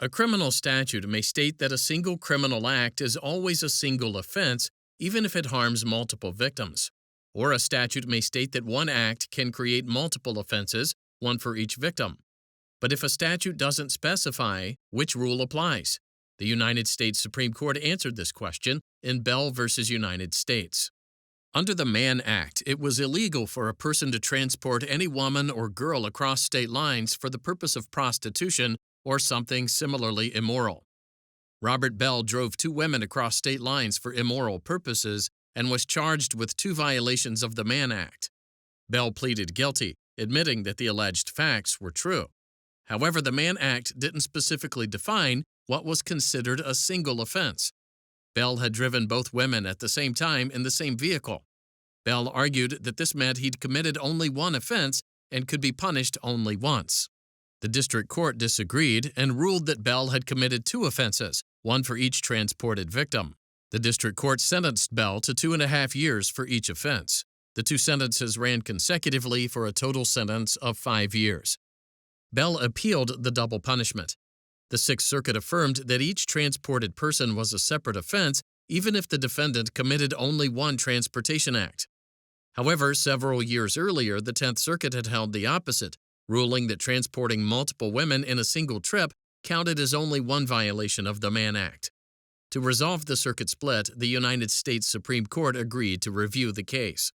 A criminal statute may state that a single criminal act is always a single offense, even if it harms multiple victims. Or a statute may state that one act can create multiple offenses, one for each victim. But if a statute doesn't specify, which rule applies? The United States Supreme Court answered this question in Bell v. United States. Under the Mann Act, it was illegal for a person to transport any woman or girl across state lines for the purpose of prostitution or something similarly immoral. Robert Bell drove two women across state lines for immoral purposes and was charged with two violations of the Mann Act. Bell pleaded guilty, admitting that the alleged facts were true. However, the Mann Act didn't specifically define what was considered a single offense. Bell had driven both women at the same time in the same vehicle. Bell argued that this meant he'd committed only one offense and could be punished only once. The district court disagreed and ruled that Bell had committed two offenses, one for each transported victim. The district court sentenced Bell to 2.5 years for each offense. The two sentences ran consecutively for a total sentence of 5 years. Bell appealed the double punishment. The Sixth Circuit affirmed that each transported person was a separate offense, even if the defendant committed only one transportation act. However, several years earlier, the Tenth Circuit had held the opposite, ruling that transporting multiple women in a single trip counted as only one violation of the Mann Act. To resolve the circuit split, the United States Supreme Court agreed to review the case.